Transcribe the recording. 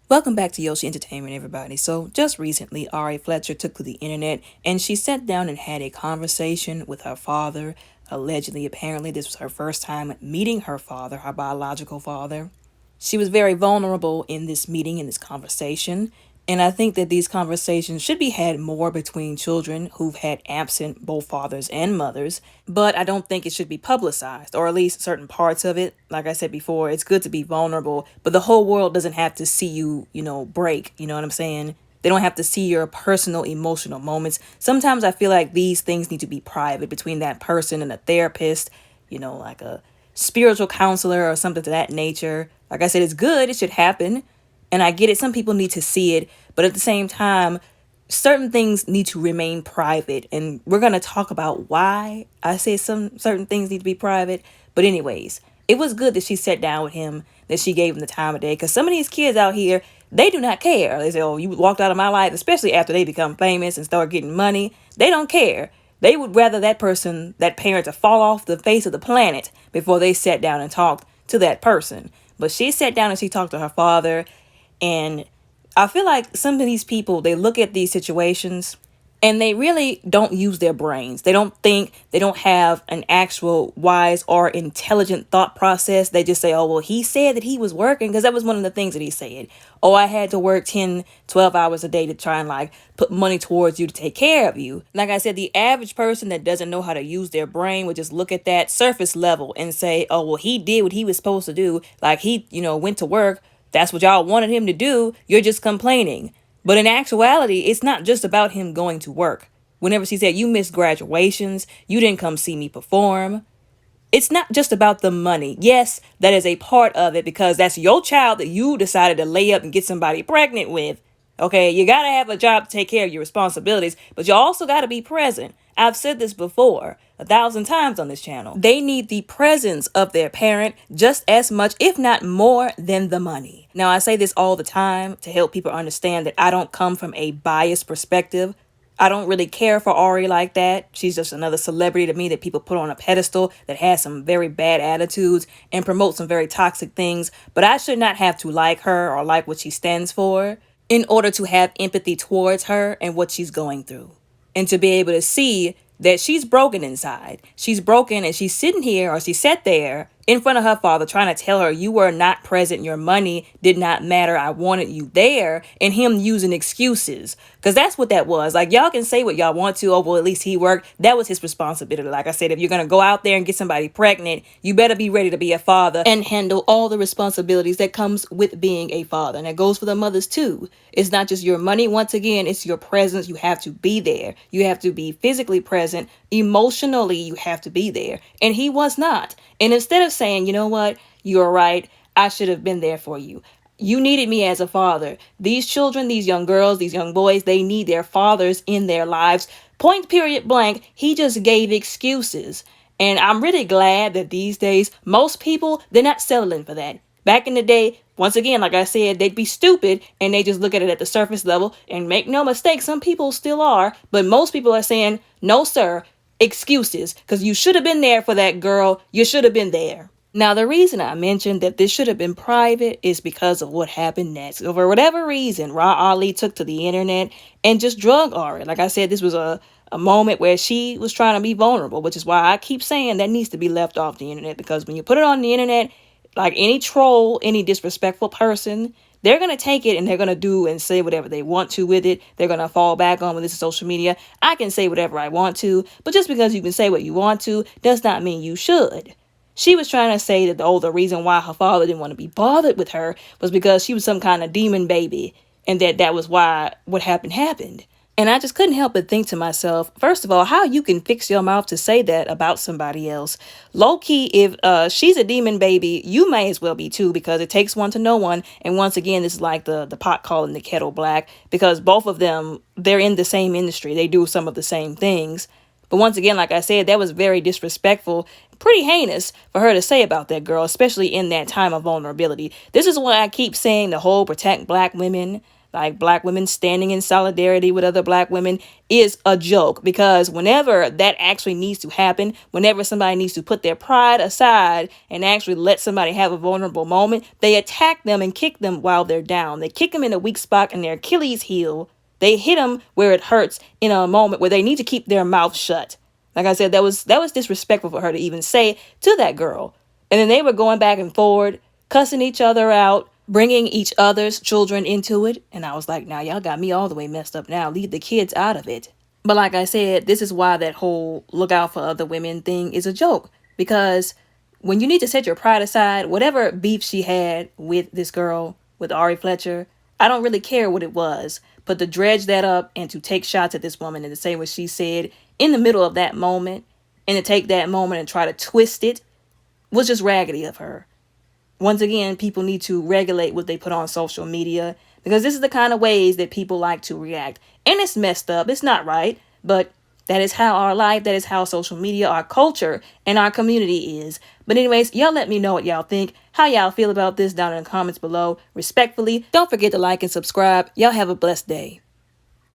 Welcome back to Yoshi Entertainment, everybody. So, just recently, Ari Fletcher took to the internet and she sat down and had a conversation with her father. Allegedly, apparently, this was her first time meeting her father, her biological father. She was very vulnerable in this meeting, in this conversation. And I think that these conversations should be had more between children who've had absent both fathers and mothers. But I don't think it should be publicized, or at least certain parts of it. Like I said before, it's good to be vulnerable, but the whole world doesn't have to see you, break. You know what I'm saying? They don't have to see your personal emotional moments. Sometimes I feel like these things need to be private between that person and a therapist, like a spiritual counselor or something to that nature. Like I said, it's good, it should happen. And I get it, some people need to see it, but at the same time, certain things need to remain private. And we're going to talk about why I say some certain things need to be private. But, anyways, it was good that she sat down with him, that she gave him the time of day. Because some of these kids out here, they do not care. They say, oh, you walked out of my life, especially after they become famous and start getting money. They don't care. They would rather that person, that parent, to fall off the face of the planet before they sat down and talked to that person. But she sat down and she talked to her father. And I feel like some of these people, they look at these situations and they really don't use their brains. They don't think, they don't have an actual wise or intelligent thought process. They just say, oh, well, he said that he was working, because that was one of the things that he said. Oh, I had to work 10, 12 hours a day to try and put money towards you to take care of you. Like I said, the average person that doesn't know how to use their brain would just look at that surface level and say, oh, well, he did what he was supposed to do. Like he, went to work. That's what y'all wanted him to do. You're just complaining. But in actuality, it's not just about him going to work. Whenever she said, you missed graduations, you didn't come see me perform. It's not just about the money. Yes, that is a part of it, because that's your child that you decided to lay up and get somebody pregnant with. Okay, you got to have a job to take care of your responsibilities, but you also got to be present. I've said this before 1,000 times on this channel. They need the presence of their parent just as much, if not more, than the money. Now, I say this all the time to help people understand that I don't come from a biased perspective. I don't really care for Ari like that. She's just another celebrity to me that people put on a pedestal that has some very bad attitudes and promotes some very toxic things. But I should not have to like her or like what she stands for in order to have empathy towards her and what she's going through. And to be able to see that she's broken inside. She's broken, and she's sitting here, or she sat there in front of her father trying to tell her, you were not present, your money did not matter, I wanted you there, and him using excuses. Because that's what that was. Like, y'all can say what y'all want to, oh, well, at least he worked. That was his responsibility. Like I said, if you're going to go out there and get somebody pregnant, you better be ready to be a father and handle all the responsibilities that comes with being a father. And that goes for the mothers too. It's not just your money. Once again, it's your presence. You have to be there. You have to be physically present. Emotionally, you have to be there. And he was not. And instead of saying, you know what, you're right, I should have been there for you. You needed me as a father. These children, these young girls, these young boys, they need their fathers in their lives. Point period blank, he just gave excuses. And I'm really glad that these days, most people, they're not settling for that. Back in the day, once again, like I said, they'd be stupid and they just look at it at the surface level. And make no mistake, some people still are. But most people are saying, no, sir, excuses. Because you should have been there for that girl. You should have been there. Now, the reason I mentioned that this should have been private is because of what happened next. So for whatever reason, Rah Ali took to the internet and just drug Ari. Like I said, this was a moment where she was trying to be vulnerable, which is why I keep saying that needs to be left off the internet. Because when you put it on the internet, like any troll, any disrespectful person, they're going to take it and they're going to do and say whatever they want to with it. They're going to fall back on when this is social media. I can say whatever I want to, but just because you can say what you want to does not mean you should. She was trying to say that, the reason why her father didn't want to be bothered with her was because she was some kind of demon baby, and that was why what happened. And I just couldn't help but think to myself, first of all, how you can fix your mouth to say that about somebody else. Low key, if she's a demon baby, you may as well be too, because it takes one to know one. And once again, this is like the pot calling the kettle black, because both of them, they're in the same industry. They do some of the same things. But once again, like I said, that was very disrespectful, pretty heinous for her to say about that girl, especially in that time of vulnerability. This is why I keep saying the whole protect black women. like black women standing in solidarity with other black women, is a joke. Because whenever that actually needs to happen, whenever somebody needs to put their pride aside and actually let somebody have a vulnerable moment, they attack them and kick them while they're down. They kick them in a weak spot in their Achilles heel. They hit them where it hurts in a moment where they need to keep their mouth shut. Like I said, that was disrespectful for her to even say to that girl. And then they were going back and forward, cussing each other out, bringing each other's children into it. And I was like, now y'all got me all the way messed up now. Leave the kids out of it. But like I said, this is why that whole look out for other women thing is a joke. Because when you need to set your pride aside, whatever beef she had with this girl, with Ari Fletcher, I don't really care what it was. But to dredge that up and to take shots at this woman and to say what she said in the middle of that moment and to take that moment and try to twist it was just raggedy of her. Once again, people need to regulate what they put on social media, because this is the kind of ways that people like to react. And it's messed up. It's not right. But that is how our life, that is how social media, our culture, and our community is. But anyways, y'all let me know what y'all think, how y'all feel about this down in the comments below. Respectfully, don't forget to like and subscribe. Y'all have a blessed day.